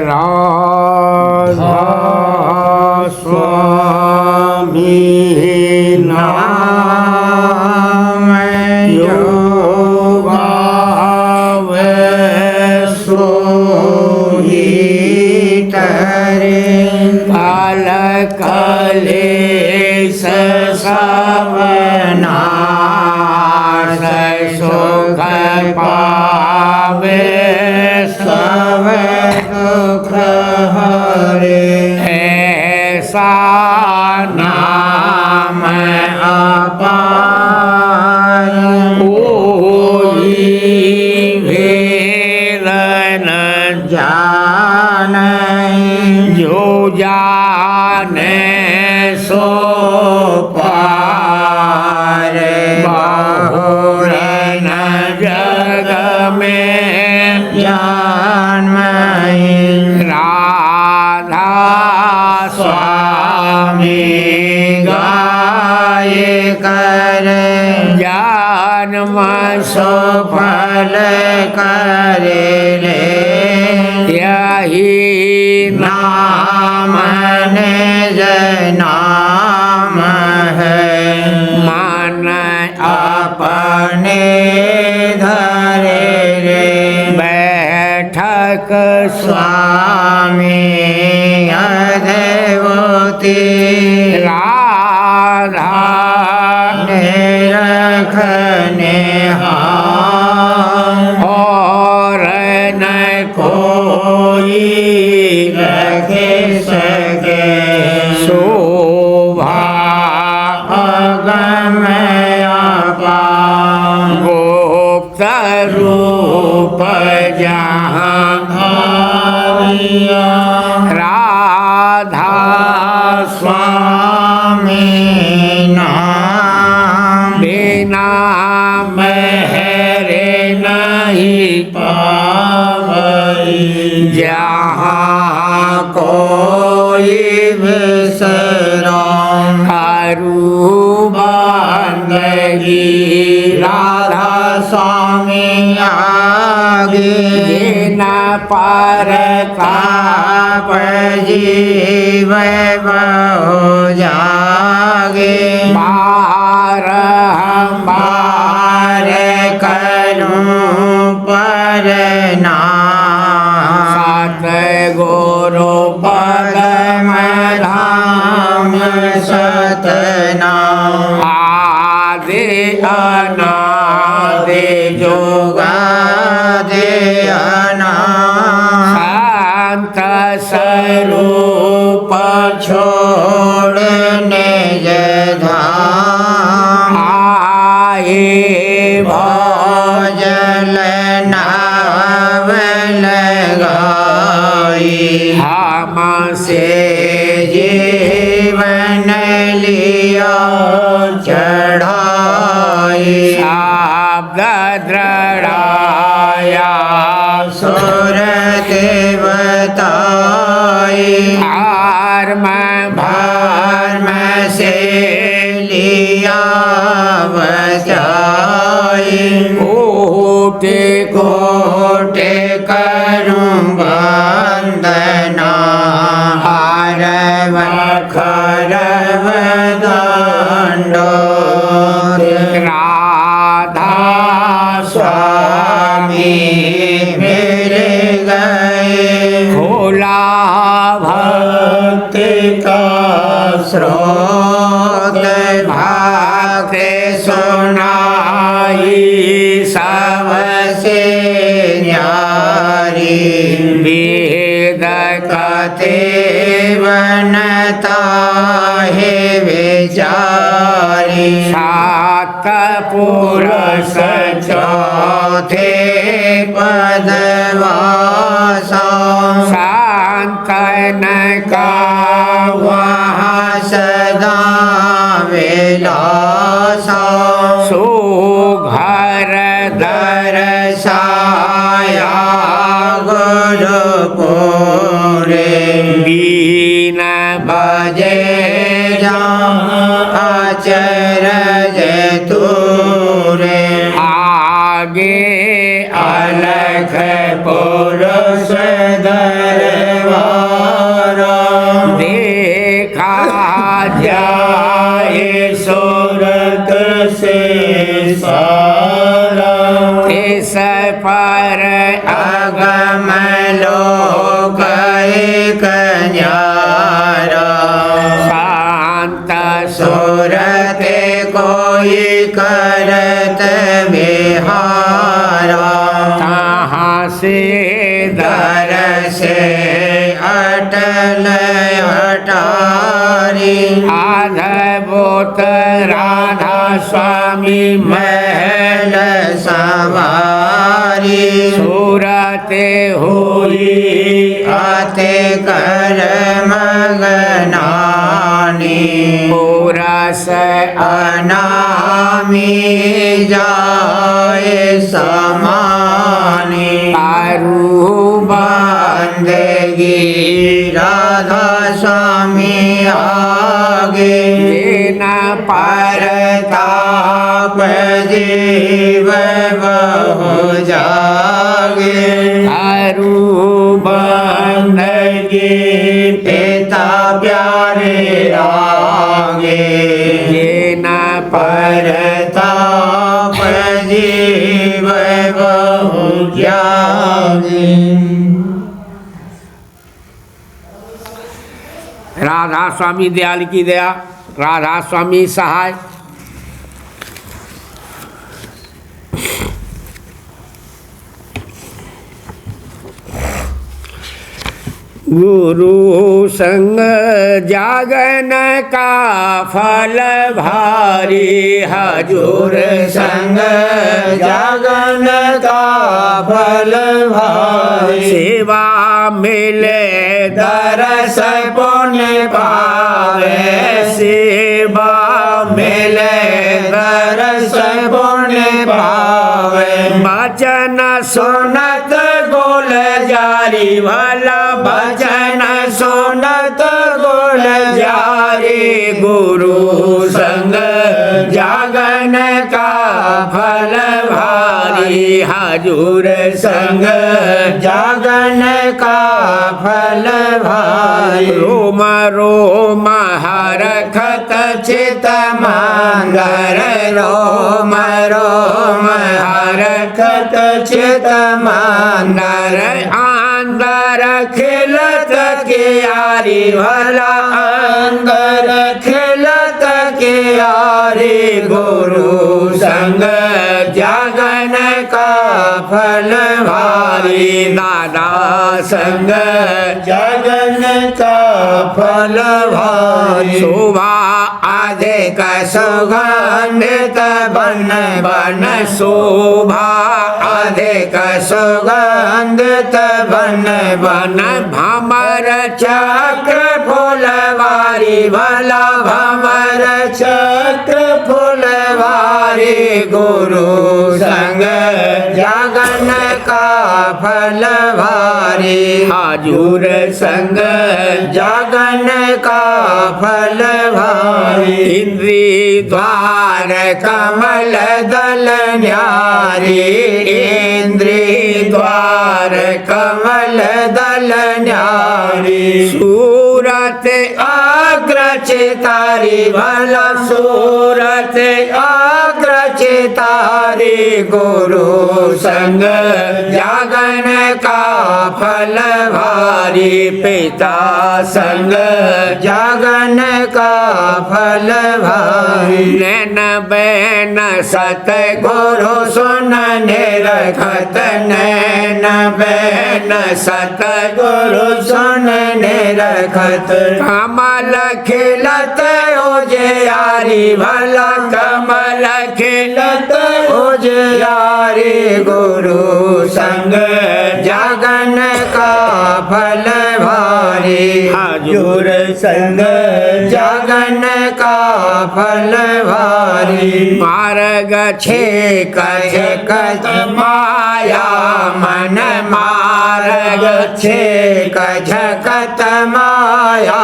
राधा स्वामी नाम जो गावे सोही तरे काल कलेश सवनाश सुख पावे सब दुख हरे ऐसा नाम अपार कोई भेद न जाने जो जाने सो पार बहुर न जग में ज्ञान राधा स्वामी गाय कर जन्म सफल करे ले यही नाम निज नाम है मन अपने धरे रे बैठक स्वामी अदेवती राधा ने रखने और न कोई रखे सके शोभा अगम अपार गुप्त रूप जहाँ राधा स्वामी नाम बिना मेरे नहीं पावई जहाँ कोई विसरा करू बंदगी राधा स्वामी आगे न पर ताप जीव बहु जागे बार हम बार करूं पर नाम सत गुरु पद में धाम सतनाम आदि अनादि जोगादि शांत स्वरूप छोड़ने धाम आए भोजल नाव लगाई हमसे जीवन लिया चढ़ाई शब्द दृढ़ाया सुर देवताई धर्म से लिया बचाई कोटि कोटि करूं वंदना हरव खरव दंडो राधा स्वामी मेरे गए खोला भक्ति का स्रोत भाके सुनाई सबसे न्यारी वेद कथे बनता है विचारी सात पुरुष चौथे पदवासा शांतन का वहाँ सदा विलासा सुघर दर्शाया गुरुपुरे बीन बजे अचरज तूरे आगे अलख पुरुष दर से दर से अटल अटारी अद्भुत राधा स्वामी महल सवारी सूरते हुई आते कर मगनानी पुरस अनामी जाए समानी अरु बंदगी राधा स्वामी आगे न परताप जीव बहु जागे अरु बंदगी पिता प्यारे आगे न परताप जीव बहु जागे। राधा स्वामी दयाल की दया, राधा स्वामी सहाय। गुरु संग जागन का फल भारी हजूर संग जागन का फल भारी सेवा मिले दरस पुण्य पावे सेवा मिले दरस पुण्य पावे वचन सुनत गोल जारी भला भजन सुनत गोल जारी गुरु संग जागन का फल भारी हजूर संग जागन का फल भारी रोम रोम हरखत चित मंगर रोम रोम हरखत चित मंगर अंदर खिलत कियारी भला अंदर खिलत कियारी गुरु संग जागन का फल भारी दादा संग जागन का फल भारी शोभा अधिक सुगंधित बन बन शोभा अधिक सुगंधित बन बन भमर चक्र फुलवारी भला भमर चक्र फुलवारी गुरु संग जागन का फल भारी हजूर संग जागन का फल भारी इंद्री द्वार कमल दल न्यारी इंद्री द्वार कमल दल न्यारी सूरत आग्र चितारी भला सूरत आग्र चितारी गुरु संग जागन का फल भारी पिता संग जागन का फल भारी नैन बैन सत गुरु सुन निरखत नैन बैन सत गुरु सुन निरखत कमल खिलत उजियारी भला कमल खिलत उजियारी गुरु संग जागन का फल भारी हजूर संग जागन का फल भारी मार्ग छेक झकत माया मन मार्ग छेक झकत माया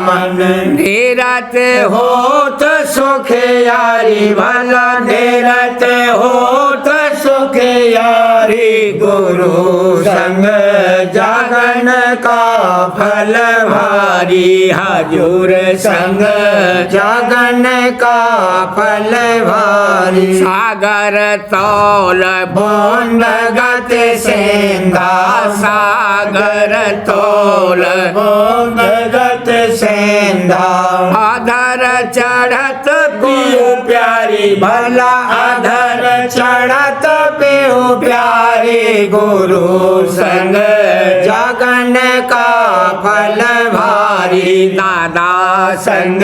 मन निरत होत सुख यारी भला निरत होत सुख यारी गुरु संग जागन का फल भारी हजूर संग जागन का फल भारी सागर तौल बूंद गति सेंधा सागर तौल बूंद गति सेंधा अधर चढ़त पीऊ प्यारी भला अधर चढ़त पीऊ प्यारी गुरु संग जगन का फल भारी। दादा संग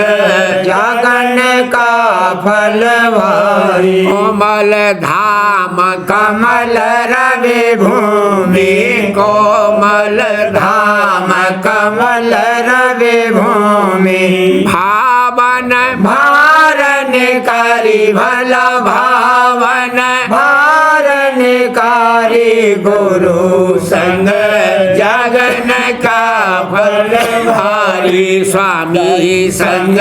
जगन का फल भारी। कोमल धाम कमल रवि भूमि कोमल धाम कमल रवि भूमि। भावन भारण कारी भला भावन भारण कारी गुरु संग जगन का फल भारी। स्वामी संग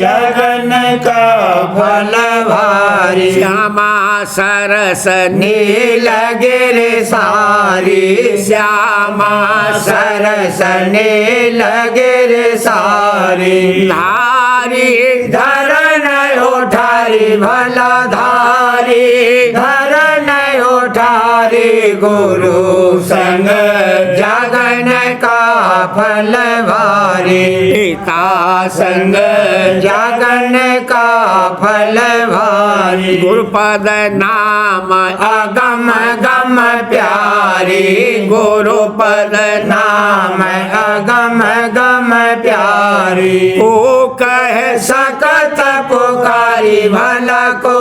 जगन का फल भारी। श्यामा सरस नील गिर सारी श्यामा सरस नील गिर सारी। धारी धरन उठारी भला धारी धरन उठारी गुरु संग जगन का फल भारी। पिता संग जगन का फल भारी। गुरुपद नाम अगम गम प्यारी गुरुपद नाम अगम गम प्यारी। को कह सकत पुकारी भला को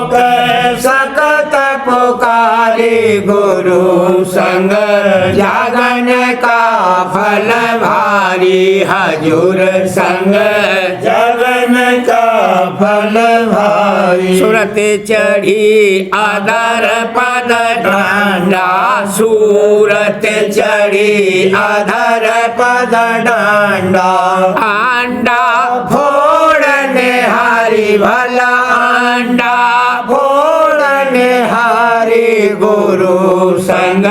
कह सकत पुकारी गुरु संग जगन का फल भारी। हजूर संग जगन का फल भारी। सुरत चढ़ी आदर पद डांडा सूरत चढ़ी अधर पद डांडा। आंडा फोड़ने हारी भला अंडा फोड़ने हारी गुरु संग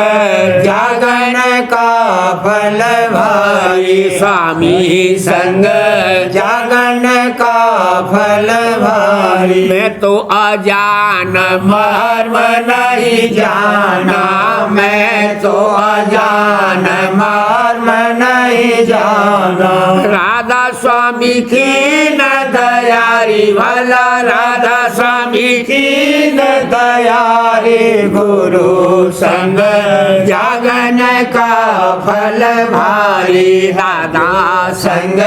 जगन का फल भारी। स्वामी संग जगन का फल भारी। मैं तो अजान मर्म नहीं जाना मैं तो अजान मर्म नहीं जाना। राधा स्वामी की न दयारी भला राधा स्वामी की न दयारी गुरु संग जगन का फल भारी। दादा संग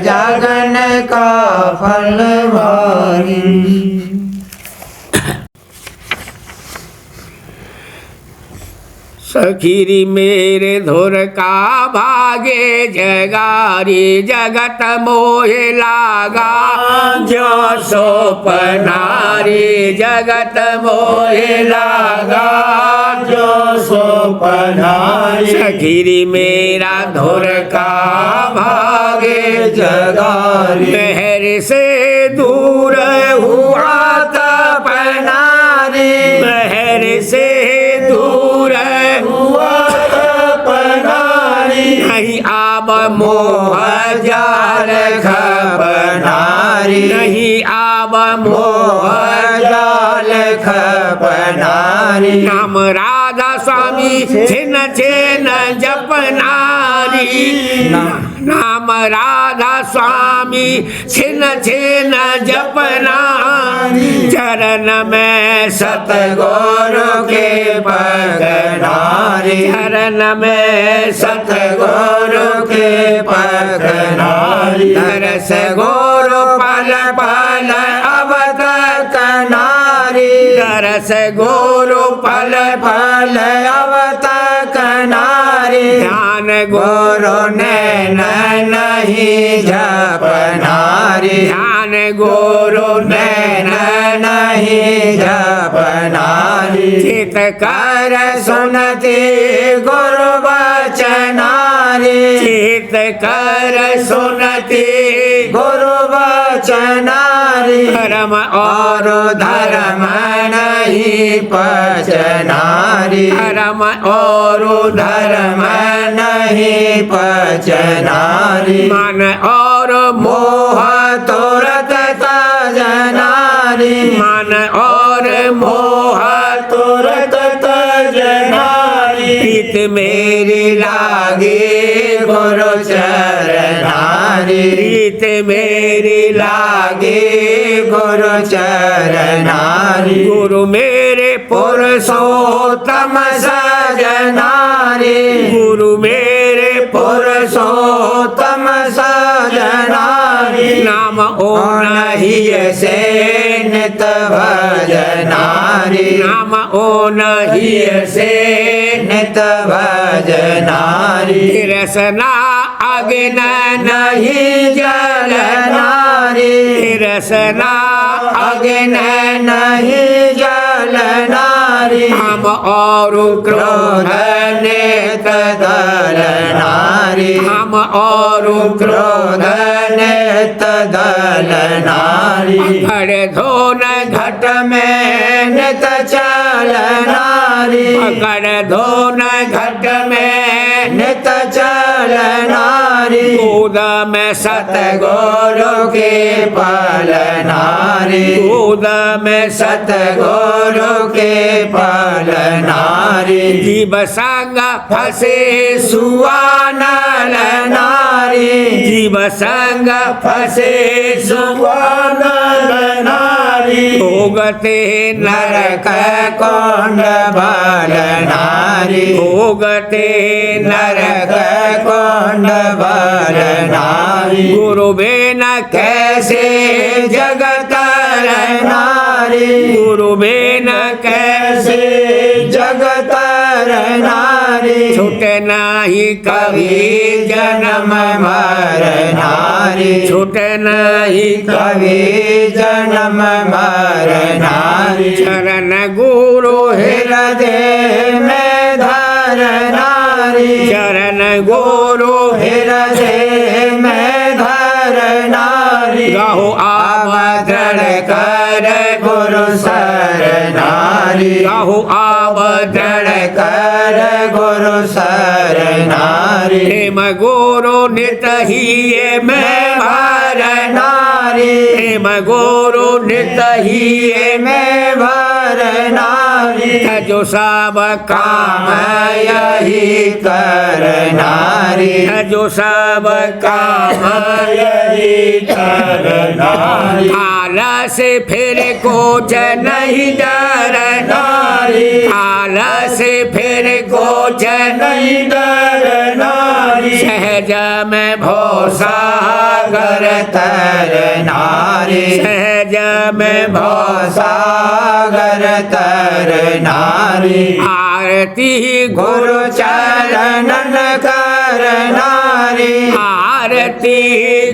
जगन का फल भारी। सखीरी मेरे धुर का भागे जगारी जगत मोहे लागा जो सोपनारी जगत मोहे लागा जो सोपनारी। सखीरी मेरा धुर का भागे जगारी। महर से दूर हुआ तपनारी महर से दूर हुआ तपनारी। नहीं आब मोह जाल खपनारी नहीं आब मोह जाल खपनारी। नाम राधा स्वामी छिन छिन जपनारी नाम राधा स्वामी छिन छिन जपनारी। चरण में सतगुरु के पगनारी चरण में सतगुरु के पगनारी। दरस गुरु पल पल अब तक नारी दरस गुरु पल पल अब तक नारी। ध्यान गुरु नैन नहीं जपनारी ध्यान गुरु नैन नहीं जपनारी। चित कर सुनती गुरु वचनारी चित कर सुनती गुरु वचनारी। धर्म और धर्म नहीं पचनारी धर्म और धर्म नहीं पचनारी। मन और मोह तुरत तजनारी मन और मोह तुरत तजनारी। प्रीत मेरी लागे गुरु चरनारी प्रीत मेरी लागे गुरु चरनारी। गुरु मेरे पुरुषोत्तम नारी गुरु मेरे पुरुषोत्तम सजनारी नाम ओ नहीं से नित भजनारी नाम ओ नहीं से नित भजनारी रसना अग्न नहीं जलनारी रसना अग्न नहीं जलनारी हम और क्रोध नेत दलनारी हम और क्रोध नेत दलनारी घड़ धोन घट में नित चलनारी पकड़ धोन घट में नित चलनारी कूद में सतगुरु के पलनारी कूद में सतगुरु के पलनारी जीव संग फसे सुवानल नारी जीव संग फसे सुवानल नारी भोगते नरक कोंड बल नारी भोगते नरक कोंड बल नारी गुरु बिना कैसे जगत नारी गुरु बिना कैसे जगत नारी छूटे नाही कभी जन्म मर नारी छूटे नाही कभी जन्म मर नारी चरण गुरु हृदय में धर नारी चरण गुरु हृदय में धर नारी गाहो आमरण कर गुरु सर नारी गाहो आमरण कर गुरु सर नारी हेम गुरु नित ही में भर नारी हेम गुरु नित ही में भर नारी जो सब काम यही कर नारी जो सब काम यही कर नारी आलस फिर कुछ नहीं डर नारी आलस फिर कुछ नहीं डर नारी सहज में भवसागर तर नारी सहज में भवसागर तर नारी आरती गुरु चरणन कर नारी आरती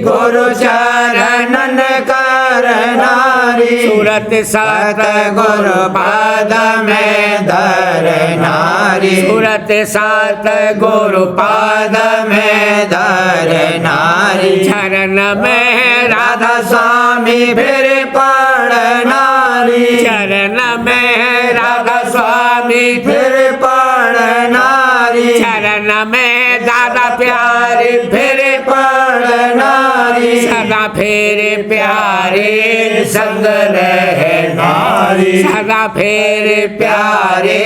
गुरु चरणन कर नारी सूरत सत गुरु पाद में धर नारी सूरत सत गुरु पाद में धर नारी चरण में राधा स्वामी फिर पड़ नारी चरण में राधा स्वामी फिर पड़ नारी चरण में दादा प्यारे फिर पड़ नारी सदा फिर प्यारे संग रहे नारी सदा फिर प्यारे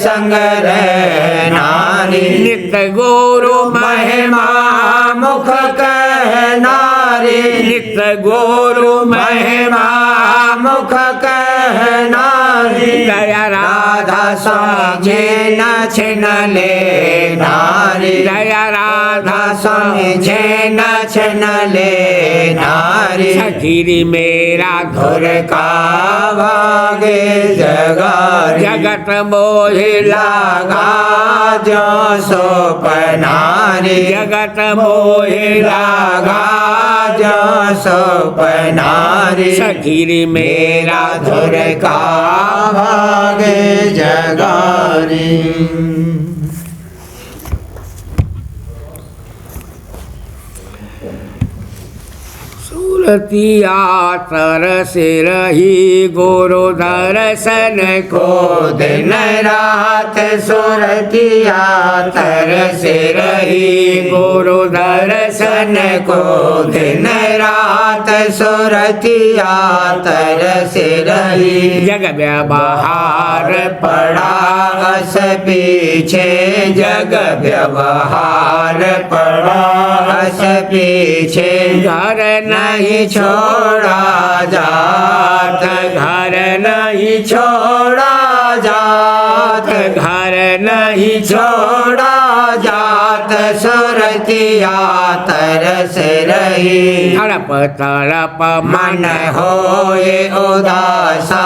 संग रहे नारी नित्य गुरु महिमा मुख कह नारी नित्य गुरु महिमा मुख कह नारी दया राधा स्वामी न छिन ले नारी दया राधा स्वामी न छिन ले नारी सखीरी मेरा धुर का भागे जगारी जगत मोहि लागा जो सोपनारी जगत मोहि लागा जो सोपनारी सखीरी मेरा धुर का भागे जगारी। सुरतिया तरस रही गुरु दर्शन को दिन रात सुरतिया तरस रही गुरु दर्शन को दिन रात सुरतिया तरस रही जग व्यवहार पड़ा अस पीछे जग व्यवहार पड़ा अस पीछे घर नहीं छोड़ा जात घर नहीं छोड़ा जात घर नहीं छोड़ा जात सुरतिया तरस रही। तड़प तड़प मन होए उदासा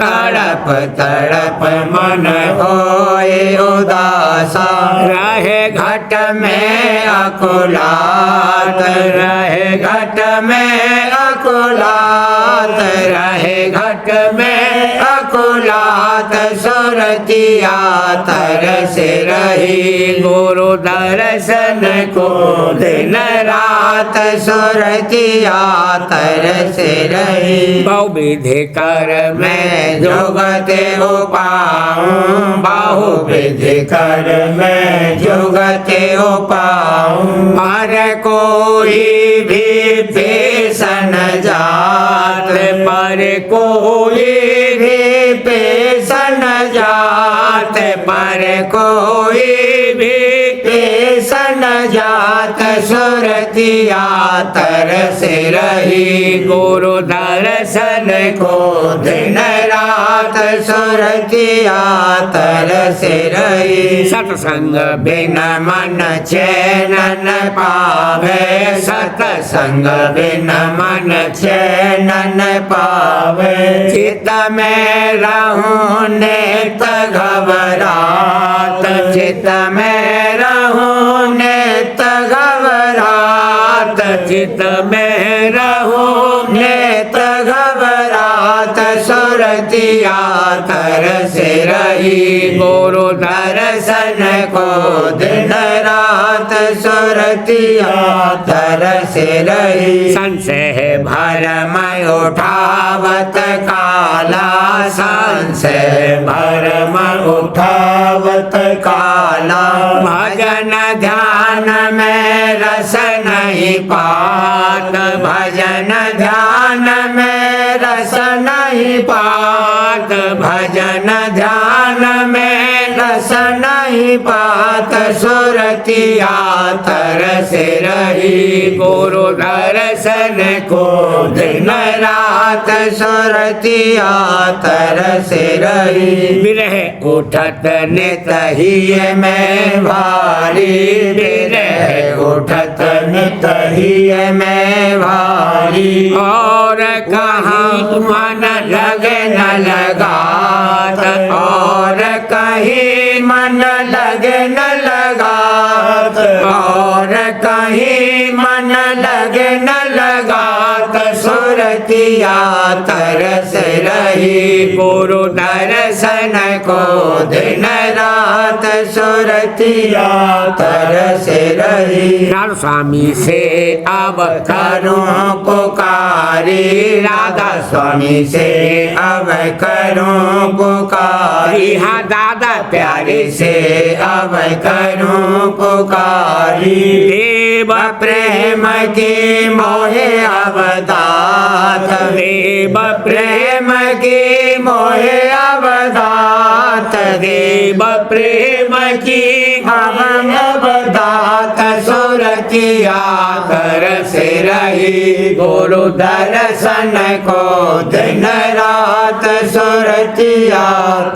तड़प तड़प मन होए उदासा। रहे घट में अकुलात रहे घट में अकुलात रहे घट में अकुलात सुरतिया तरस रही। गुरु दर्शन को दिन रात सुरतिया तरस रही। बहु विधि कर मैं जुगते उपाऊं बाहु विधि कर मैं जुगते उपाऊं। हर कोई भी पेशन जात पर कोई भी पेशन जात पर कोई भी पेशन जात सुरतिया तरस रही। गुरु दर्शन को दिन रात सुरतिया तरस रही। सत्संग बिन मन चैन न पावे सत्संग बिन मन चैन न पावे। चित में रहूं नित घबरात चित में रहूं नित घबरात चित में रहूं नित घबरात सुरतिया तरस रही। गुरु दर्शन को दिन रात सुरतिया तरस रही। संशय भरम उठावत काला संशय भरम उठावत काला। भजन ध्यान में रस नहीं पात भजन ध्यान में रस नहीं पात भजन ध्यान में रस नहीं पात सुरतिया तरस रही। गुरु दर्शन को दिन रात सुरतिया तरस रही। विरह उठत नित ही में भारी विरह उठत नित ही में भारी। और कहाँ मन लगे न लगात और कहीं मन लगे न लगात और कहीं मन लगे न लगात सुरतिया तरस रही। गुरु दर्शन को दिन रात सुरतिया तरस रही। राधा स्वामी से अब करूं पुकारी राधा स्वामी से अब करूं पुकारी। हाँ दादा प्यारे से अब करूं पुकारी। देव प्रेम की मोहे अवदात देव प्रेम की मोहे अवदात देव प्रेम की हम अवदात सुरतिया तरस रही। गुरु दर्शन को दिन रात सुरतिया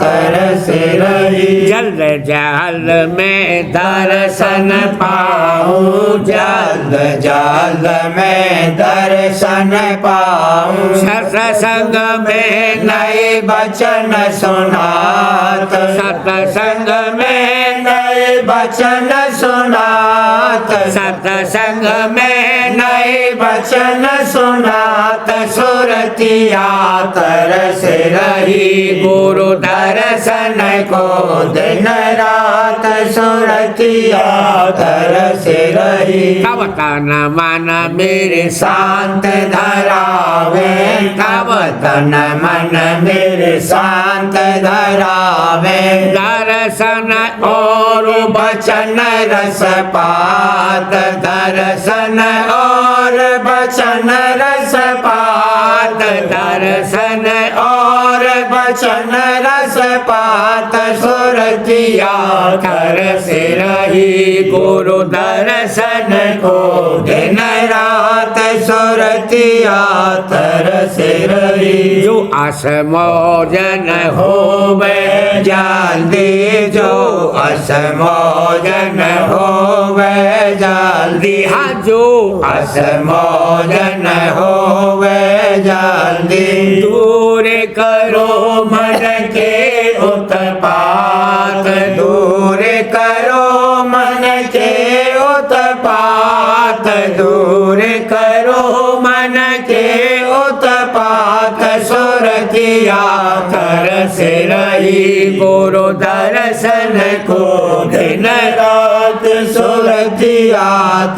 तरस रही। जल्द जल्द में दर्शन पाऊं जल्द जल्द में दर्शन पाऊं। सत्संग में नए वचन सुनात सत्संग में नए वचन सुनात सत्संग में नए वचन सुनात सुरतिया तरस रही। गुरु दर्शन को दिन रात सुरतिया तरस रही। तब तन मन मेरे शांत धरावे तब तन मन मेरे शांत धरावे। दर्शन और वचन रस पात दर्शन और वचन रस पात दर्शन और वचन रस पात सुरतिया तरसे रही गुरु दर्शन को दिन रात सुरतिया तरसे रही जो असमोजन होवे जल्दी जो असमोजन होवे जल्दी हाँ जो असमोजन होवे जल्दी दूर करो मन के उत्पात दूर करो मन के उत्पात दूर करो मन के उत्पात सुरतिया तरसे रही गुरु दर्शन को दिन रात सुरतिया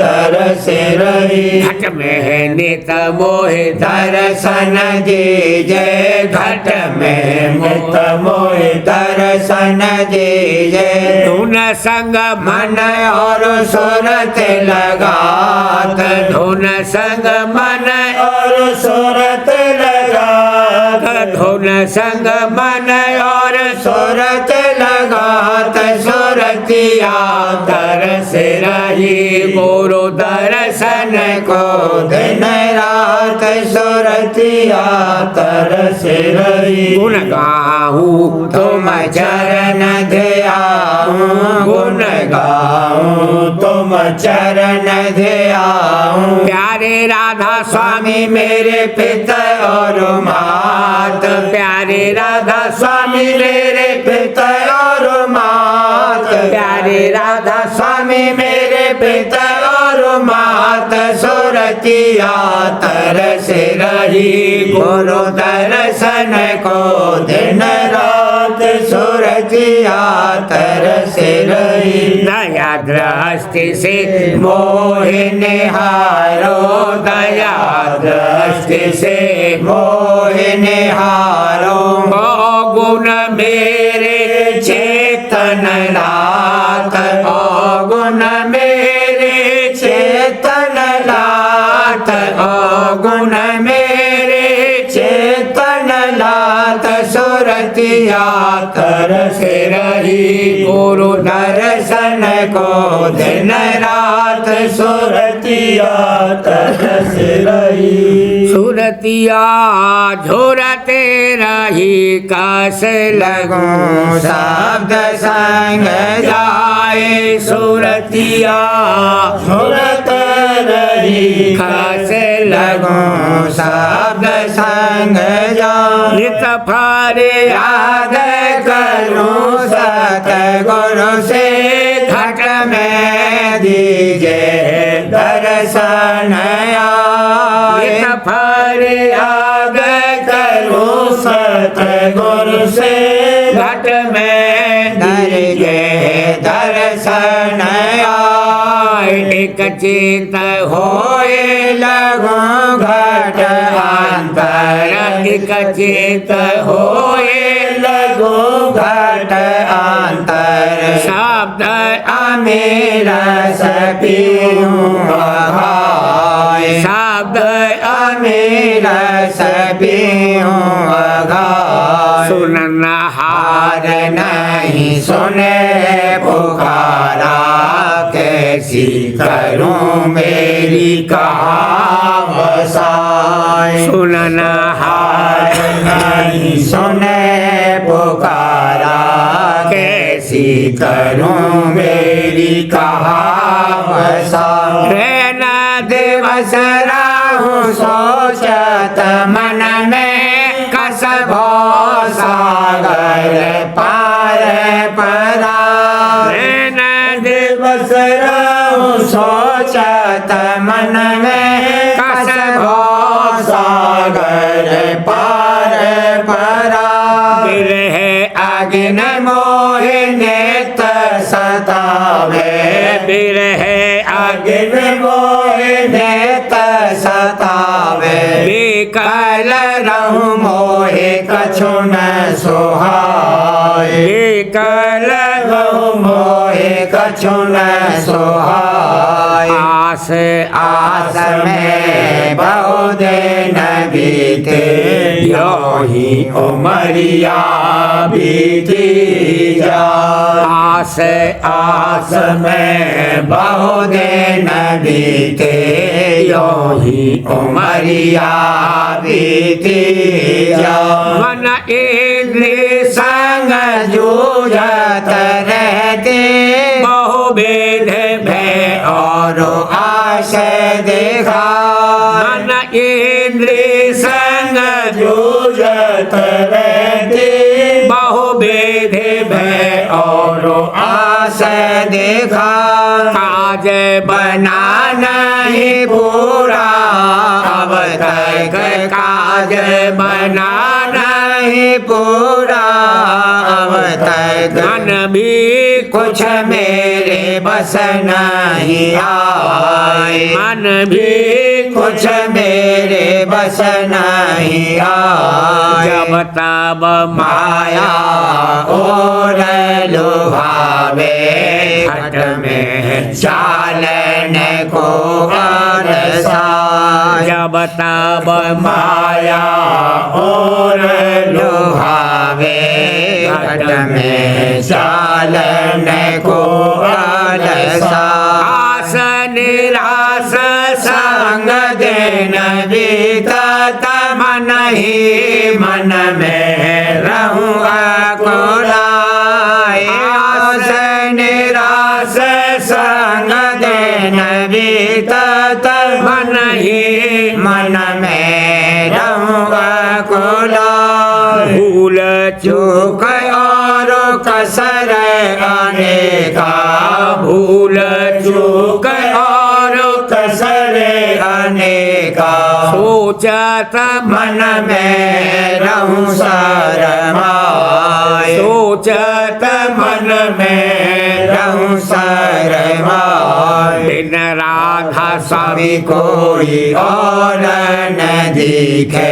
तरसे रही घट में नित मोह दर्शन दीजे घट में मुक्त मोह दर्शन दीजे धुन संग मन और सुरत लगात धुन संग मन और सुरत लगात धुन संग मन और सुरत लगात सुरतिया तरसे रही गुरु दर्शन को दिन रात सुरतिया तरसे रही गुण गाऊं तुम चरण ध्याऊं गुण गाऊं तुम चरण ध्याऊं प्यारे राधा स्वामी मेरे पिता और मात प्यारे राधा स्वामी मेरे पिता और मात प्यारे राधा स्वामी मेरे पिता और मात सुरतिया तरसे रही गुरु दर्शन को दिन रात सुरतिया तरसे रही दया दृष्टि से मोह निहारो दया दृष्टि से मोह निहारो गुण मेरे चेतन लात गुण मेरे चेतन लात गुण मेरे चेतन लात सुरतिया तरसे रही गुरु दर्शन को दिन रात सुरतिया तरसे रही सुरतिया झोरते रही कस लगूं शब्द संग जाए सुरतिया सुरत रही खस लगूं शब्द संग जाए नित फर याद करूं सतगुरु से घट में दीजे दर्शन आए नित फर याद करूं सतगुरु से घट में दीजे दर्शन आए एक चेत होए लगूं घट अंतर एक चेत होए लगूं घट अंतर शब्द अमेरा सपीऊं अघाय शब्द अमेरा सपीऊं अघाय सुनन हार नहीं सुने पुकारा कैसी करूं मेरी कहाँ बसाए सुनन हार नहीं सुने पुकारा कैसी करूं मेरी कहाँ बसाए रहना दिवस राहु सोचत मन में कसबो सागर पार परा रहना दिवस राहु सोचत मन में कसबो सागर पार परा विरह अग्न मोह नेत सतावे विरह अग्न मोह नेत सतावे विकल रहूं मोहे कछु न सोहाय विकल रहूं मोहे कछु न सोहाय आस आस में बहु दिन बीते, यों ही उमरिया बीती जाए। आस आस में बहु दिन बीते, यों ही उमरिया बीती जाए। मन इंद्रिय संग जूझत रहते, बहु भेद भय और आश देखा। मन इंद्रिय संग जूझत रहते, बहु भेद भय और आश देखा। काज बना नहीं पूरा अब तक, काज बना नहीं पूरा अब तक। मन भी कुछ मेरे बस नहीं आए, मन भी कुछ मेरे बस नहीं आए। जब तब माया और लुभावे, घट में चालन को अरसा। जब तब माया और लुभावे, घट में चालन को अरसा। आस निराश संग दिन बीतत, मन ही मन में रहूँगा कुलाए। आस निराश संग दिन बीतत, मन ही मन में रहूँगा कुलाए। भूल चूक और कसर अनेका, भूल चूक और कसर अनेका। सोचत मन में रहूं शरमाए, सोचत मन में रहूं शरमाए। बिन राधा स्वामी कोई और न दिखे,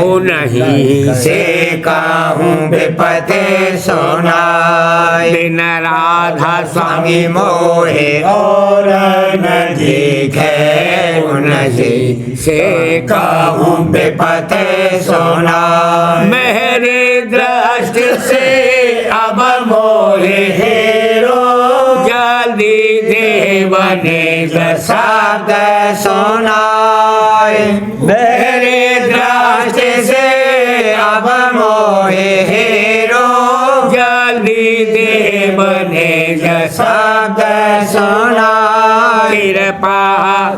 उन्हीं से कहूँ विपते सुनाए। बिन राधा स्वामी मोहे और न दिखे, उनसे से कहूँ विपते सुनाए। मेरी दृष्टि से अब मोहे हेरो, जल्दी देवने शब्द सुनाए। मेरे दृष्टि से अब मोहे हेरो, जल्दी देवने शब्द सुनाए। कृपा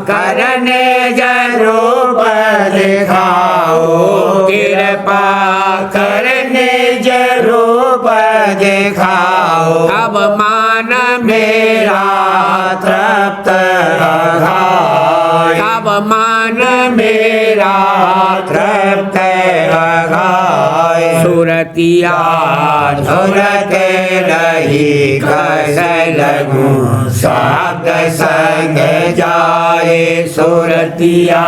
करने जरूर दिखाओ, कृपा करने जरूर दिखाओ। अब मान मेरा तृप्त अघाय, अब मान मेरा तृप्त अघाय। सुरतिया झुरते रही कस लगूं, शब्द संग जाए। सुरतिया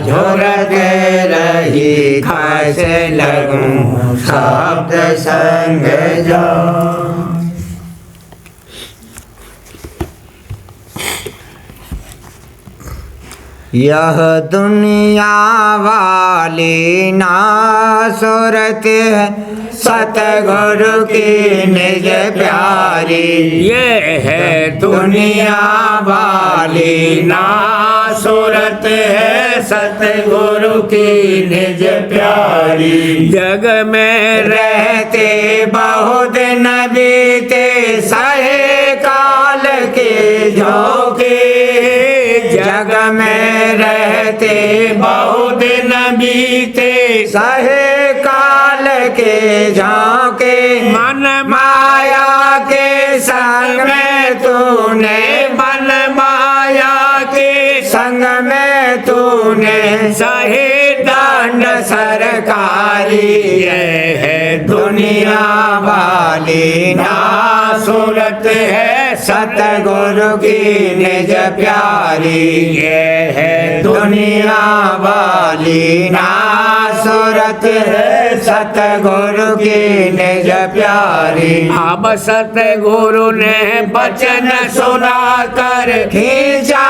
झुरते रही कस लगूं, शब्द संग जाए। यह दुनिया वाली ना सूरत है, सतगुरु की निज प्यारी। ये है दुनिया वाली ना सूरत है, सतगुरु की निज प्यारी। जग में रहते बहुत दिन बीते, सहे काल के झोंके। जग में रहते बहुत दिन बीते, सहे काल के झोंके। मन माया के संग में तूने, मन माया के संग में तूने सहे दंड सरकारी। ये है दुनिया वाली ना सूरत है, सतगुरु की निज प्यारी। ये है दुनिया वाली ना सूरत है, सतगुरु की निज प्यारी। अब सतगुरु ने वचन सुना कर खींचा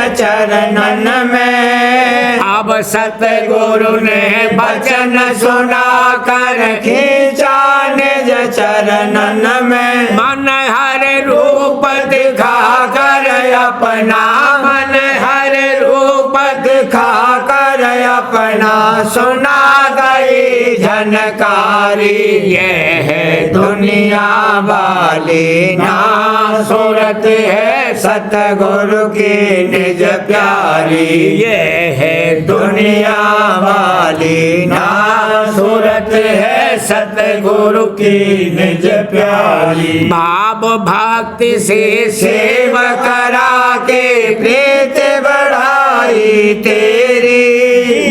चरणन में। अब सतगुरु ने वचन सुना कर खींचा निज चरणन में। मन हर रूप दिखा कर अपना, मन हर रूप दिखा कर अपना, सुना गई झनकारी। ये है दुनिया वाली ना सूरत है सतगुरु की निज प्यारी। ये है दुनिया वाली ना सूरत है सतगुरु की निज प्यारी। भाव भक्ति से सेव करा के प्रीत बढ़ाई तेरी।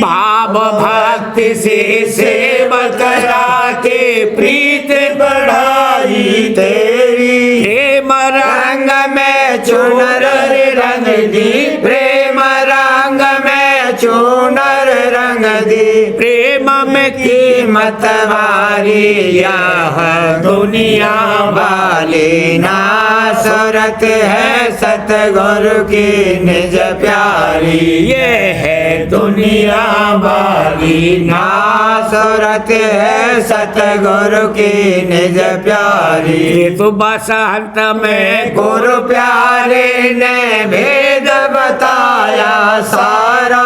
भाव भक्ति से सेव करा के प्रीत बढ़ाई तेरी। प्रेम रंग में चुनर रंग दी, प्रेम रंग में चुनर रंग दी। प्रेम में कीमत वारी यह दुनिया वाली ना सूरत है सतगुरु की निज प्यारी। ये है दुनिया वाली ना सूरत है सतगुरु की निज प्यारी। ऋतु बसंत में गुरु प्यारे ने भेद बताया सारा।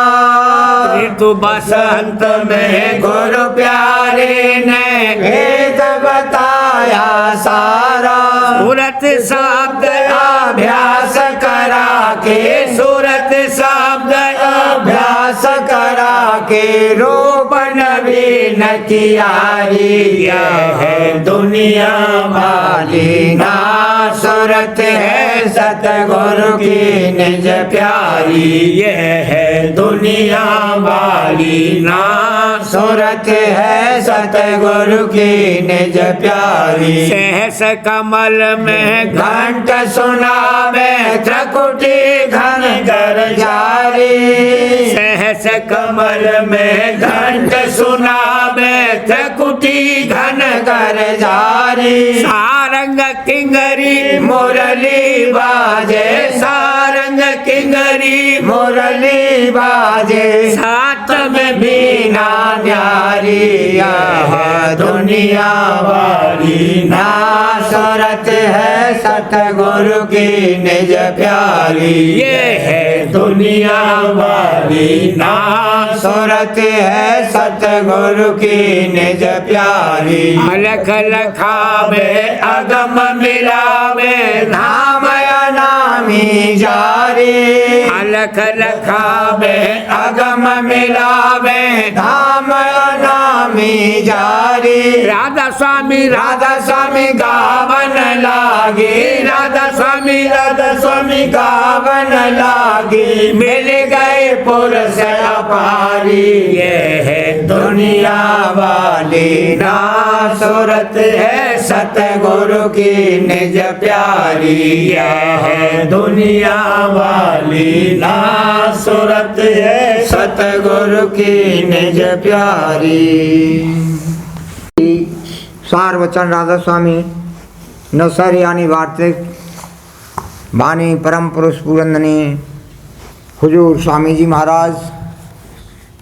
ऋतु बसंत में गुरु प्यारे ने भेद बताया सारा। सूरत शब्द अभ्यास करा के, सूरत शब्द अभ्यास करा के, रूप नवीन कियारी। यह है दुनिया वाली ना सूरत है सतगुरु की निज प्यारी। यह है दुनिया वाली ना सूरत है सतगुरु की निज प्यारी। सहस कमल में घंट सुना में त्रिकुटी घन कर जारी। सहस कमल में घंट सुना में त्रिकुटी घन कर जारी। सारंग किंगरी मुरली बाजे, सारंग किंगरी मुरली बाजे, साथ में बीना न्यारी। यह दुनिया वाली ना सूरत है सतगुरु की निज प्यारी। ये है दुनिया वाली ना सूरत है सतगुरु की निज प्यारी। अलख लखावे अगम मिलावे नाम अनामी जारी। अलख लखावे अगम मिलावे धाम अनामी जारी। राधा स्वामी राधा स्वामी गावन लागी, राधा स्वामी गावन लागी। मिल गए पुरुष अपारी। ये है दुनिया वाली ना सूरत है सतगुरु की निज प्यारी। यह है दुनिया वाली ना सूरत है सतगुरु की निज प्यारी। सार वचन राधा स्वामी नवसर यानी वार्तिक वाणी परम पुरुष पूरंदनी हुजूर स्वामी जी महाराज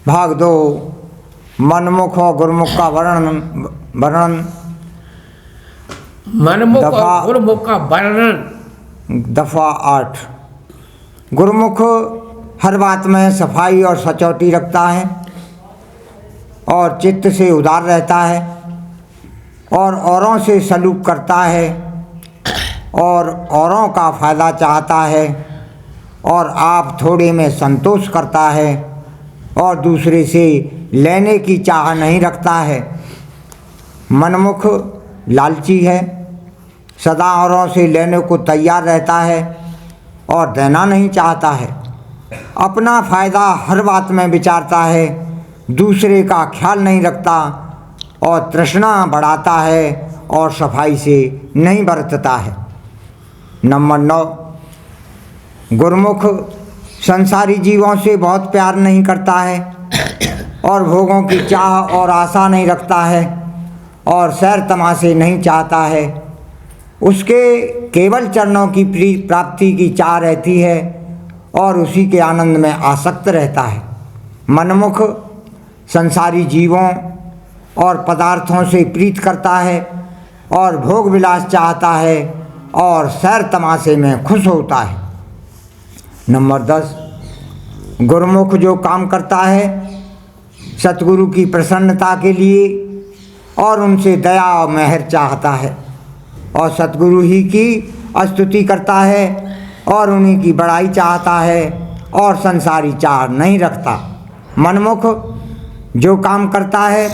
भाग 2 मनमुख और गुरुमुख का वर्णन मनमुख दफा- और गुरुमुख का वर्णन। दफा 8। गुरुमुख हर बात में सफाई और सचौटी रखता है और चित्त से उदार रहता है और औरों से सलूक करता है और औरों का फ़ायदा चाहता है और आप थोड़े में संतोष करता है और दूसरे से लेने की चाह नहीं रखता है। मनमुख लालची है, सदा औरों से लेने को तैयार रहता है और देना नहीं चाहता है। अपना फ़ायदा हर बात में विचारता है, दूसरे का ख्याल नहीं रखता और तृष्णा बढ़ाता है और सफाई से नहीं बरतता है। नंबर 9, गुरुमुख संसारी जीवों से बहुत प्यार नहीं करता है और भोगों की चाह और आशा नहीं रखता है और सैर तमाशे नहीं चाहता है। उसके केवल चरणों की प्राप्ति की चाह रहती है और उसी के आनंद में आसक्त रहता है। मनमुख संसारी जीवों और पदार्थों से प्रीत करता है और भोग विलास चाहता है और सैर तमाशे में खुश होता है। नंबर 10, गुरुमुख जो काम करता है सतगुरु की प्रसन्नता के लिए और उनसे दया और मेहर चाहता है और सतगुरु ही की स्तुति करता है और उन्हीं की बड़ाई चाहता है और संसारी चाह नहीं रखता। मनमुख जो काम करता है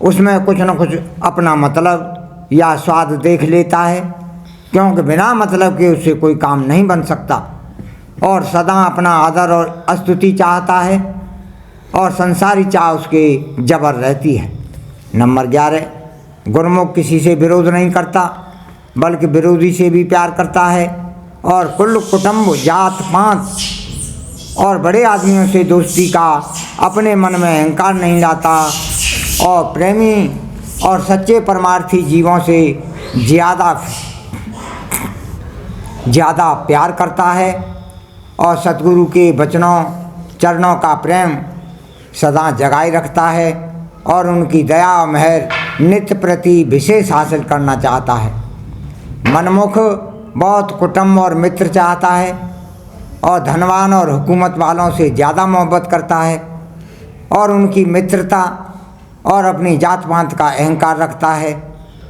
उसमें कुछ न कुछ अपना मतलब या स्वाद देख लेता है, क्योंकि बिना मतलब के उससे कोई काम नहीं बन सकता और सदा अपना आदर और स्तुति चाहता है और संसारी चाह उसके जबर रहती है। नंबर 11, गुरुमुख किसी से विरोध नहीं करता बल्कि विरोधी से भी प्यार करता है और कुल कुटुंब जात पात और बड़े आदमियों से दोस्ती का अपने मन में अहंकार नहीं लाता और प्रेमी और सच्चे परमार्थी जीवों से ज़्यादा प्यार करता है और सतगुरु के वचनों चरणों का प्रेम सदा जगाए रखता है और उनकी दया और मेहर नित्य प्रति विशेष हासिल करना चाहता है। मनमुख बहुत कुटुंब और मित्र चाहता है और धनवान और हुकूमत वालों से ज़्यादा मोहब्बत करता है और उनकी मित्रता और अपनी जात पात का अहंकार रखता है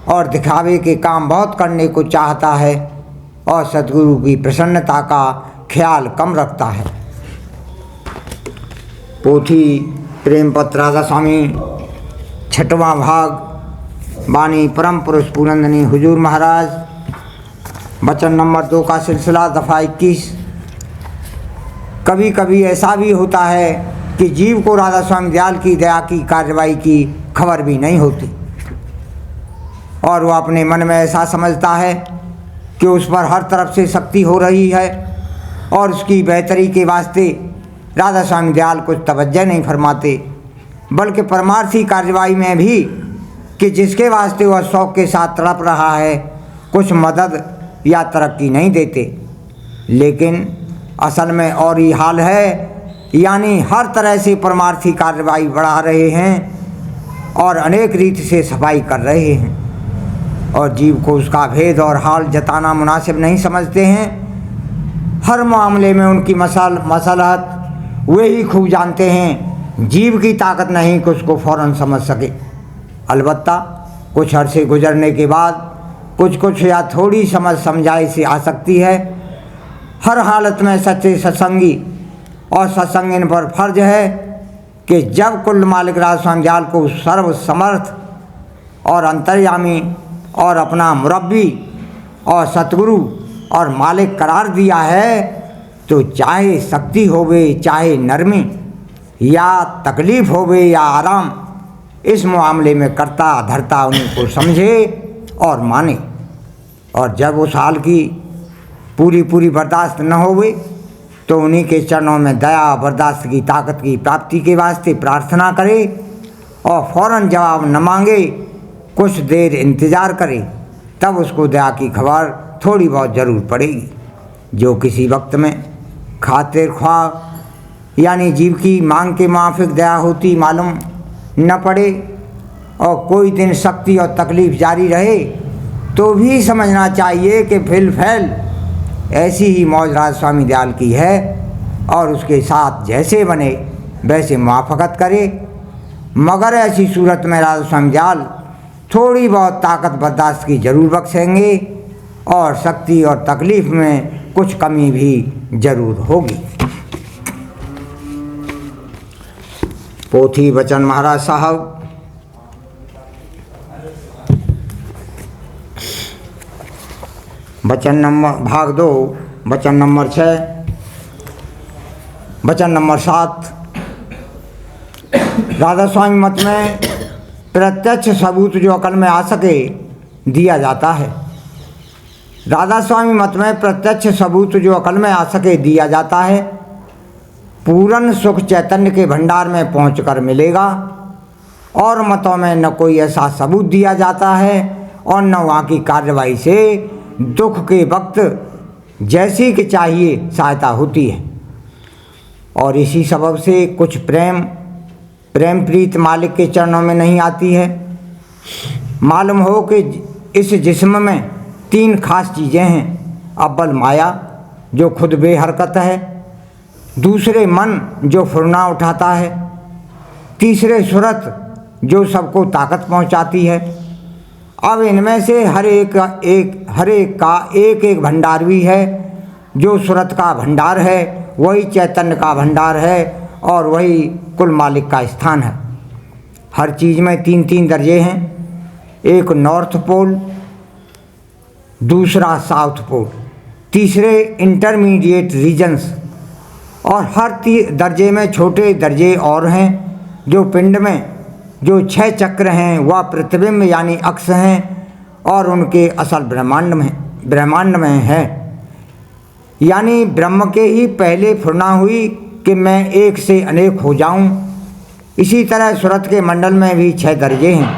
और दिखावे के काम बहुत करने को चाहता है और सतगुरु की प्रसन्नता का ख्याल कम रखता है। पोथी प्रेम पत्र राधा स्वामी 6वां भाग वाणी परम पुरुष पूरंदनी हुजूर महाराज, वचन नंबर 2 का सिलसिला दफ़ा 21। कभी कभी ऐसा भी होता है कि जीव को राधा स्वामी दयाल की दया की कार्रवाई की खबर भी नहीं होती और वह अपने मन में ऐसा समझता है कि उस पर हर तरफ से शक्ति हो रही है और उसकी बेहतरी के वास्ते राधा स्वामी दयाल कुछ तवज्जो नहीं फरमाते, बल्कि परमार्थी कार्रवाई में भी कि जिसके वास्ते वह शौक़ के साथ तड़प रहा है कुछ मदद या तरक्की नहीं देते। लेकिन असल में और ही हाल है, यानी हर तरह से परमार्थी कार्रवाई बढ़ा रहे हैं और अनेक रीति से सफाई कर रहे हैं और जीव को उसका भेद और हाल जताना मुनासिब नहीं समझते हैं। हर मामले में उनकी मसलहत वे ही खूब जानते हैं, जीव की ताकत नहीं कि उसको फ़ौरन समझ सके। अलबत्ता कुछ अरसे गुजरने के बाद कुछ या थोड़ी समझाई से आ सकती है। हर हालत में सच्चे सत्संगी और सत्संगिन पर फर्ज है कि जब कुल मालिक राधा स्वामी दयाल को सर्व समर्थ और अंतर्यामी और अपना मुरब्बी और सतगुरु और मालिक करार दिया है तो चाहे शक्ति होवे चाहे नरमी या तकलीफ़ होवे या आराम, इस मामले में करता धरता उन्हीं को समझे और माने। और जब उस हाल की पूरी बर्दाश्त न होवे तो उन्हीं के चरणों में दया बर्दाश्त की ताकत की प्राप्ति के वास्ते प्रार्थना करे और फ़ौरन जवाब न मांगे, कुछ देर इंतज़ार करे, तब उसको दया की खबर थोड़ी बहुत ज़रूर पड़ेगी। जो किसी वक्त में खातिर ख्वाह यानी जीव की मांग के माफिक दया होती मालूम न पड़े और कोई दिन शक्ति और तकलीफ़ जारी रहे तो भी समझना चाहिए कि फिलफैल ऐसी ही मौज राधा स्वामी दयाल की है और उसके साथ जैसे बने वैसे मुआफ़क़त करे। मगर ऐसी सूरत में राधा स्वामी दयाल थोड़ी बहुत ताकत बर्दाश्त की ज़रूर बख्शेंगे और शक्ति और तकलीफ़ में कुछ कमी भी ज़रूर होगी। पोथी वचन महाराज साहब, वचन नंबर भाग 2 वचन नंबर 6 वचन नंबर 7। राधा स्वामी मत में प्रत्यक्ष सबूत जो अकल में आ सके दिया जाता है। राधा स्वामी मत में प्रत्यक्ष सबूत जो अकल में आ सके दिया जाता है। पूर्ण सुख चैतन्य के भंडार में पहुंचकर मिलेगा और मतों में न कोई ऐसा सबूत दिया जाता है और न वहाँ की कार्रवाई से दुख के वक्त जैसी कि चाहिए सहायता होती है। और इसी सबब से कुछ प्रेम प्रीत मालिक के चरणों में नहीं आती है। मालूम हो कि इस जिस्म में 3 खास चीज़ें हैं। अव्वल माया जो खुद बेहरकत है, दूसरे मन जो फुरना उठाता है, तीसरे सूरत जो सबको ताकत पहुंचाती है। अब इनमें से हर एक का एक भंडार भी है। जो सूरत का भंडार है वही चैतन्य का भंडार है और वही कुल मालिक का स्थान है। हर चीज़ में 3 दर्जे हैं। एक नॉर्थ पोल, दूसरा साउथ पोल, तीसरे इंटरमीडिएट रीजन्स, और हर दर्जे में छोटे दर्जे और हैं। जो पिंड में जो 6 चक्र हैं वह प्रतिबिंब यानी अक्ष हैं और उनके असल ब्रह्मांड में है। यानी ब्रह्म के ही पहले फुरना हुई कि मैं एक से अनेक हो जाऊं। इसी तरह सूरत के मंडल में भी 6 दर्जे हैं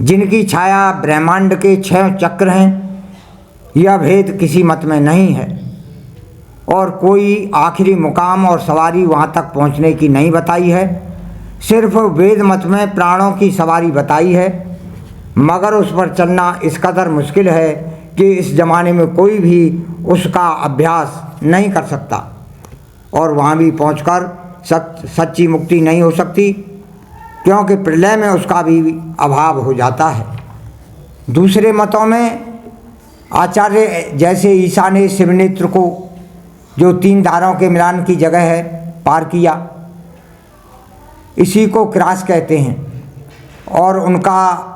जिनकी छाया ब्रह्मांड के 6 चक्र हैं। यह भेद किसी मत में नहीं है और कोई आखिरी मुकाम और सवारी वहाँ तक पहुँचने की नहीं बताई है। सिर्फ वेद मत में प्राणों की सवारी बताई है, मगर उस पर चलना इस कदर मुश्किल है कि इस ज़माने में कोई भी उसका अभ्यास नहीं कर सकता और वहाँ भी पहुंचकर सच्ची मुक्ति नहीं हो सकती, क्योंकि प्रलय में उसका भी अभाव हो जाता है। दूसरे मतों में आचार्य जैसे ईसा ने शिवनेत्र को, जो 3 धारों के मिलान की जगह है, पार किया, इसी को क्रॉस कहते हैं, और उनका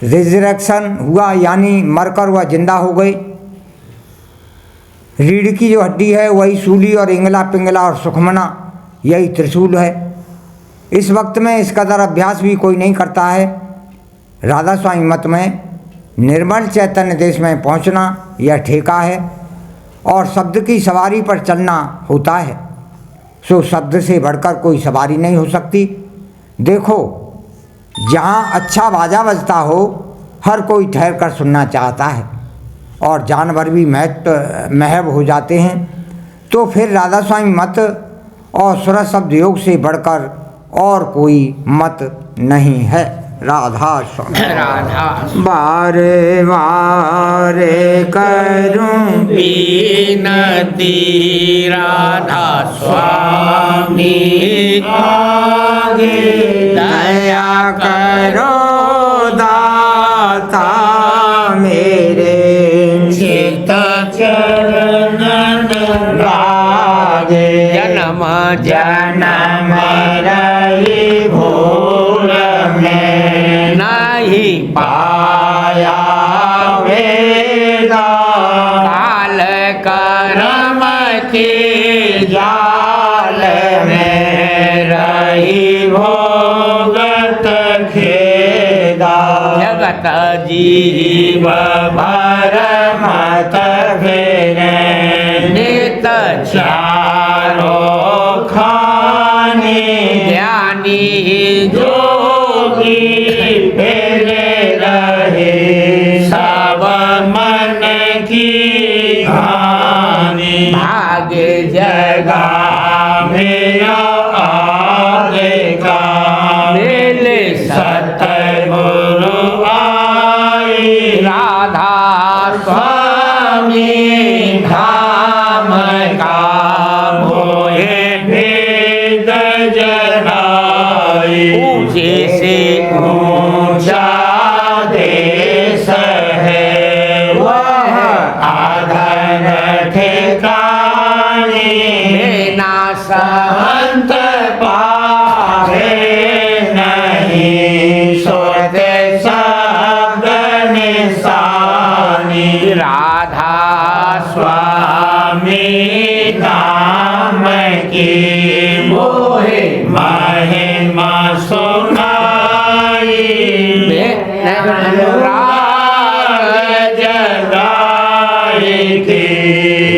रिजरेक्शन हुआ यानी मरकर वह जिंदा हो गए। रीढ़ की जो हड्डी है वही सूली और इंगला पिंगला और सुखमना यही त्रिशूल है। इस वक्त में इस कदर अभ्यास भी कोई नहीं करता है। राधा स्वामी मत में निर्मल चैतन्य देश में पहुंचना यह ठेका है और शब्द की सवारी पर चलना होता है। सो शब्द से बढ़कर कोई सवारी नहीं हो सकती। देखो, जहाँ अच्छा बाजा बजता हो हर कोई ठहर कर सुनना चाहता है और जानवर भी महब हो जाते हैं। तो फिर राधा स्वामी मत और सूरत शब्द योग से बढ़कर और कोई मत नहीं है। राधा स्वामी राधा बारे बारे करूं विनती राधा स्वामी आगे दया करो दाता मेरे चित चरणन लागे जन्म जन्म रही भूल में नहीं पाया वेदा काल कर्म के जाल में रही भोगत खेदा जगत जीव भर मत फेरे नित चारो खाने ज्ञानी जोगी फेरे रहे सब मन की हानि भाग्य जगा मेरा आगे का मेले सतगुरु आई राधा स्वामी धाम का मोहे भेद जनाई ऊंचे से ऊंचा देश है वह आधन ठिकाने लेना संत पावे नहीं सोते शब्द निशानी राधा स्वामी नाम की मोहे महिमा सुनाई राग जगाई थी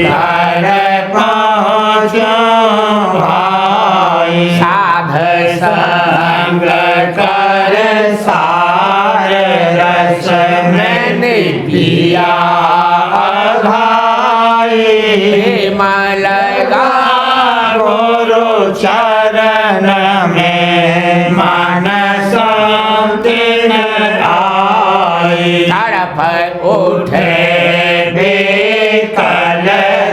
घर पहुँचो भाई साध संग कर सार रस मैंने पिया भाई प्रेम लगा गुरु चरण में मन शांति न आई। तड़प उठे बेकल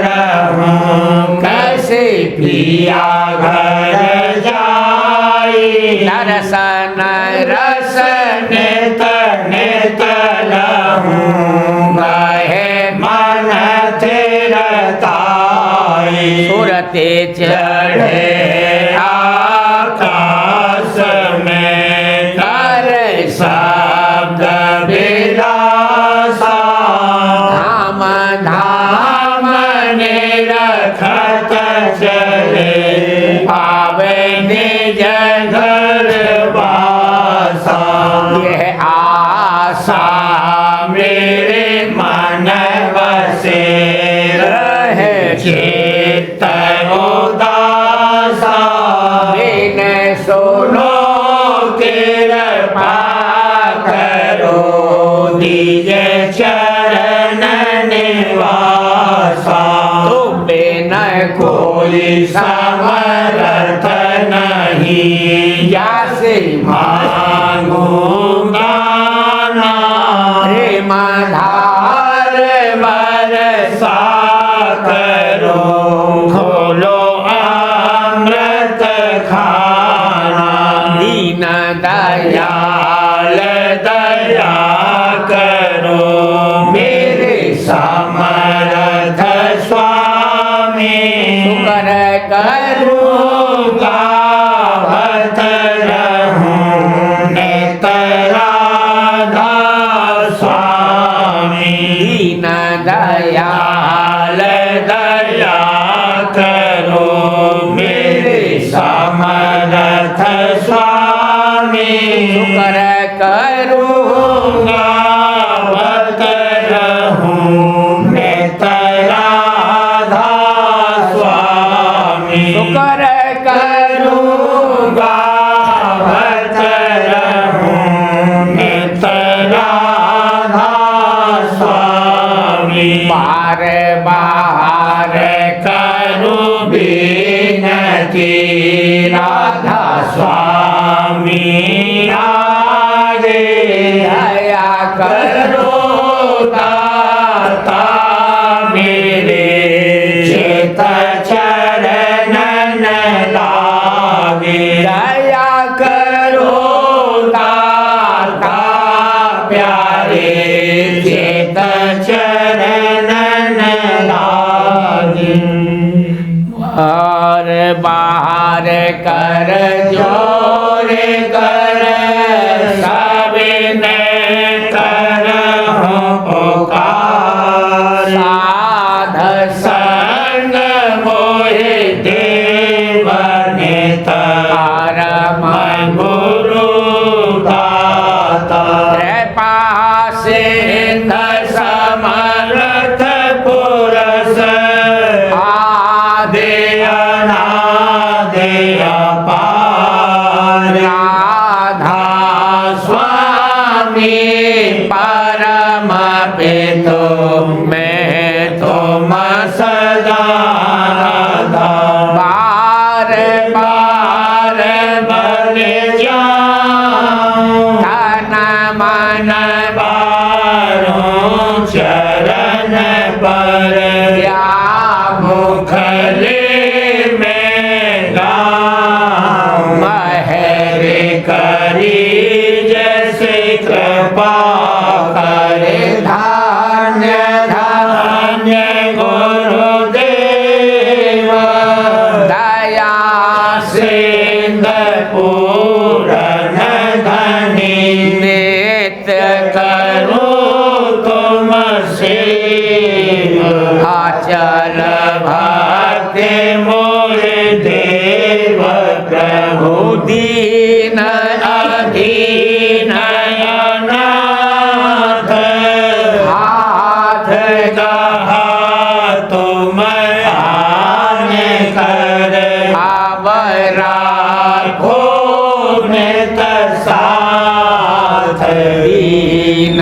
रहूं कैसे पिया घर जाई। दर्शन रस नित नित लहूं गहे मन थिरताई। सुरते चढ़े आकाश में कर शब्द विलासा। धाम धाम निरखत चले पावे निज घर वासा। यह आशा मेरे मन बसे रहे चित्त उदासा। बिन सुनो कृपा करो दीजे चरण निवासा। तुम बिन कोई समर्थ नहीं जैसे मांगूंगा ना। प्रेम धार बरसा करो खोलो अमृत खाना। दीन दयाल दया करो मेरे समर्थ स्वामी। शुक्र करूँगा भक्त रहूं नित राधा स्वामी। दीन दयाल दया करो मेरे समर्थ स्वामी। शुक्र करूँगा भक्त रहूं नित राधा स्वामी। शुक्र करूँगा भक्त रहूं नित राधा स्वामी। बार बार करूं विनती राधा स्वामी आगे। दया करो दाता मेरे चित चरण न लागे। दया करो दाता प्यारे चित चरण न लागे। बार बार कर जोर कर सबने कर पुकार। साध संग मोहि देव नितारम गुरु दाता। कृपा सिंध समर्थ पुरस आदि अनादि अपार। राधा स्वामी परम पितो मैं तुम सदा राधा। बार बार बल जाऊं तन मन बारों चरण पर। या मुखले में गाऊं महरे करी जैसे कृपा करे। धान्य धान्य गुरुदेव दया सिंध पूरन धनी। नित्य करूं तुम से आचल भक्ति मोरे देव प्रभु। दीन अधीन अनाथ हाथ गहा तुम आने कर। आवरा को नित साथ। दीन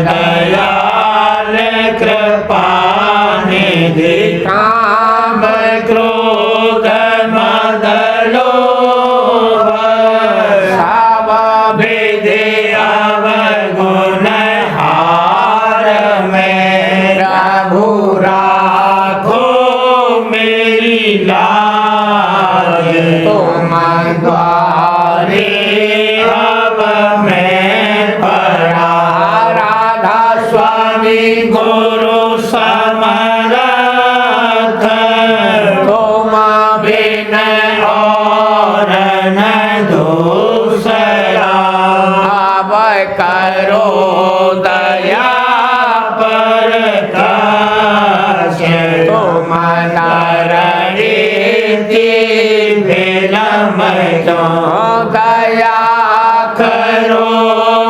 दयाल कृपा निधि। काम क्रोध मेरी लाज तुम द्वारे अब मैं पड़ा। राधा स्वामी गुरु समरथ तुम बिन और न दूसरा। अब करो दया पर काश तुम नररीति विलम जो। दया करो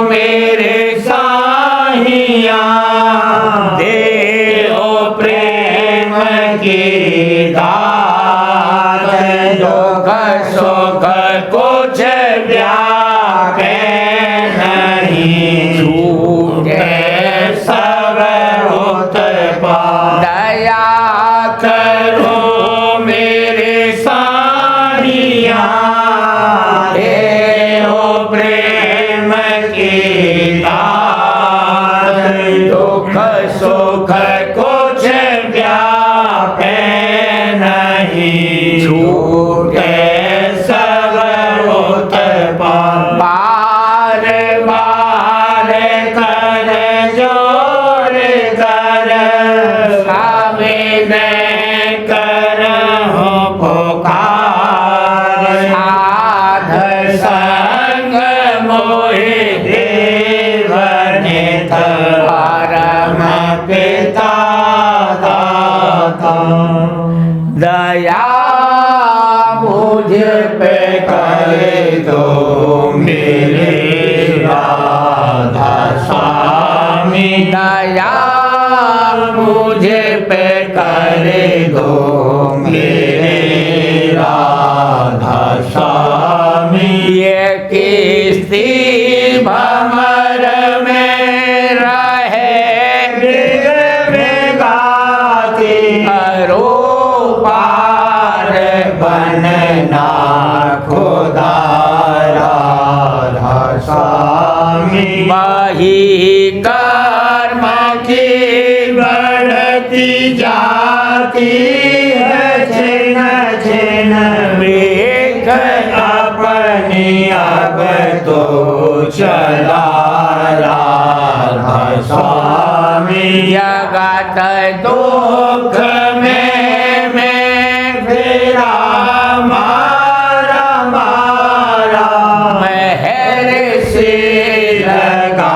मेरे साहिया देओ प्रेम की दात। दुख सुख कुछ व्यापे नहीं छूटे सब उत्पाद। दया करो मेरे साहिया देओ प्रेम की दात। दुख सुख कुछ व्यापे नहीं छूटे सब उत्पाद। बार बार कर जोर कर स्वामी मैं करहूँ पुकार। साध संग मोहि देव नित परम पिता दाता। दया मुझ पे करे दो मेरे राधा स्वामी। दया मुझे पे करे दो मेरे राधा स्वामी। ये किस्ती भंवर में रहे मृग मृगाती। करो पार बनना खुदा राधा स्वामी। वही कर्म की बढ़ती जाती है छिन छिन। मेघ अपनी अब तो चला राधा स्वामी। जगत दुख में फिरा मारा मारा। महर से लगा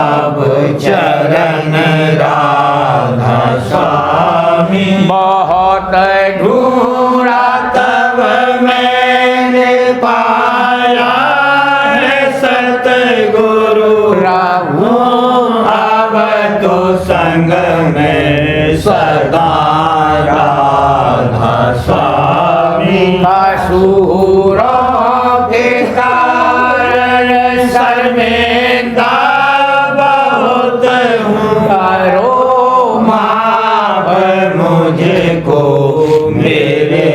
अब चरण राधा स्वामी। बहुत ढूंढा तब मैंने पाया है सतगुरु। रहूं अब तो संग में सदा राधा स्वामी। असुरों के कारण शर्मिंदा बहुत हूँ। करो माफ मुझको मेरे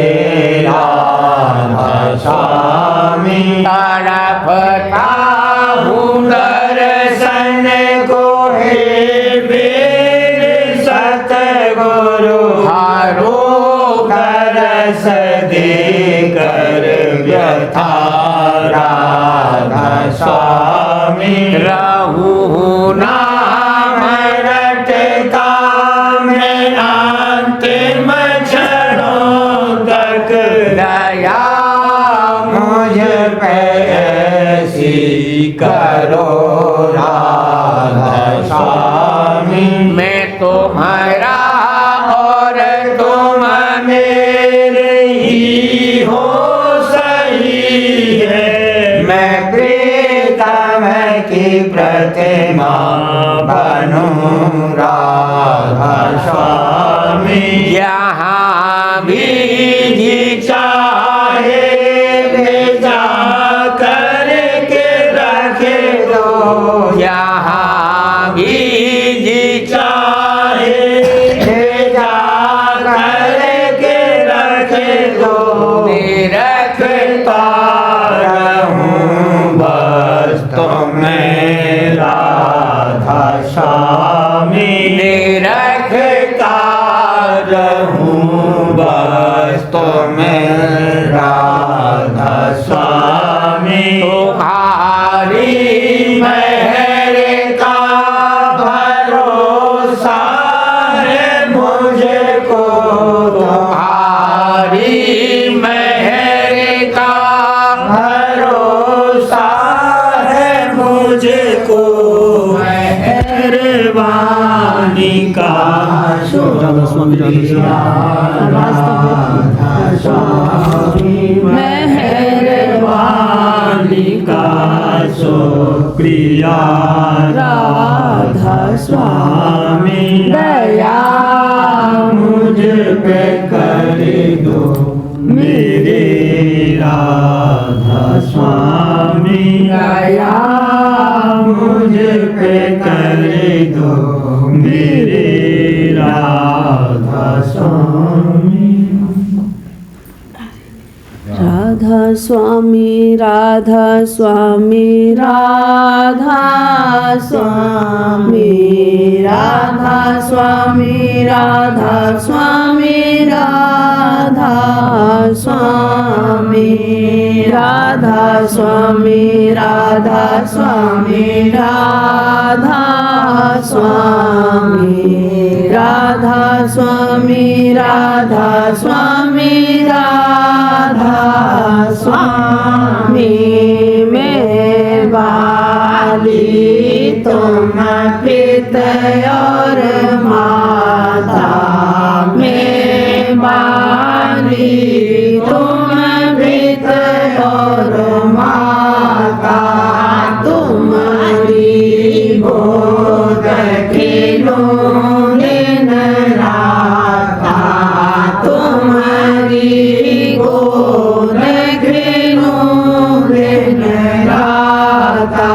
राधा स्वामी। तड़पता हूँ दर्शन को हे मेरे सतगुरु। हारो तरस दे कर व्यथा राधा स्वामी। रहूं नाम रटता मैं अंतिम क्षणों तक। दया मुझ पे ऐसी करो राधा स्वामी। मैं तुम्हारा और तुम मेरे ही हो सही है। मैं प्रीतम की प्रतिमा बनूं राधा स्वामी। यहाँ भी जी चाहे ले जा करके रखे दो। यहाँ भी जी चाहे ले जा करके रखे दो। रखता रहूं बस तुम्हें राधा स्वामी। रखता रहूं का शुक्रिया मेहरबानी का शुक्रिया राधा स्वामी दया मुझ पे कर दो मेरे राधा स्वामी दया मुझ पे कर दो मेरे राधा स्वामी राधा स्वामी राधा स्वामी राधा स्वामी राधा स्वामी राधा स्वामी राधा स्वामी राधा स्वामी राधा स्वामी राधा स्वामी राधा स्वामी राधा स्वामी राधा स्वामी में वाली तुम पिता और माता में वाली तुम पिता और माता तुम्हारी गोद खिलूं दिन राता तुम्हारी गोद खिलूं दिन राता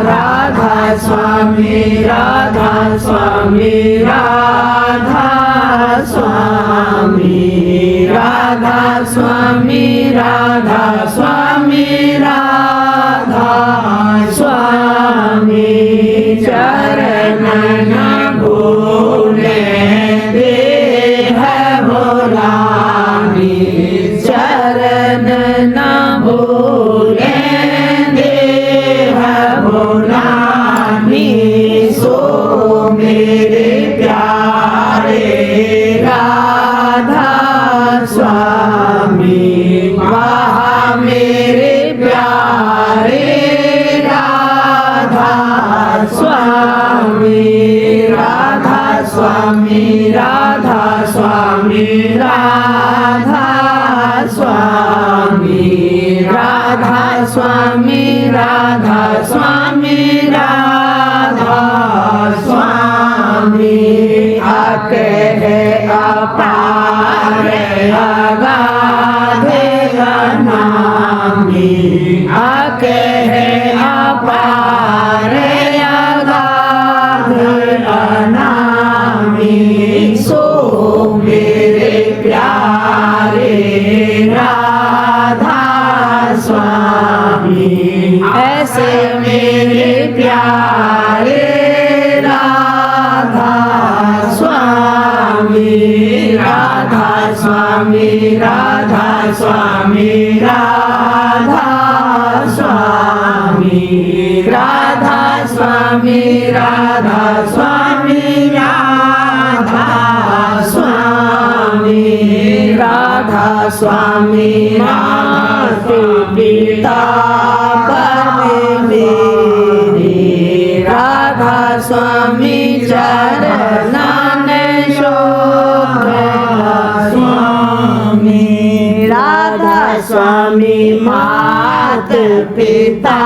राधा स्वामी राधा स्वामी राधा स्वामी राधा स्वामी राधा स्वामी राधा स्वामी चरण न भूले देह भुलानी चरण न भूले देह भुलानी सो मेरे प्यारे राधा स्वामी वहाँ मेरे प्यारे राधा स्वामी राधा स्वामी राधा स्वामी राधा स्वामी राधा स्वामी राधा स्वामी राधा स्वामी आके है अपार अगाधे अनामी आके है अपार अगाधे अनामी सो मेरे प्यारे राधा स्वामी ऐसे मेरे प्यारे राधा स्वामी राधा स्वामी राधा स्वामी राधा स्वामी राधा स्वामी राधा स्वामी राधा स्वामी राधा स्वामी माता पिता बने मेरे राधा स्वामी चरणन शोक स्वामी राधा स्वामी मात पिता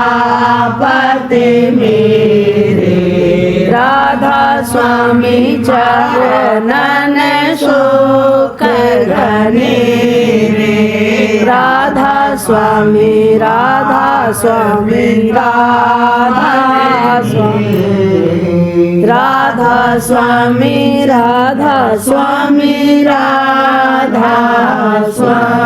पति मेरे राधा स्वामी चरणन शोक घने राधा स्वामी राधा स्वामी राधा स्वामी राधा स्वामी राधा स्वामी राधा स्वामी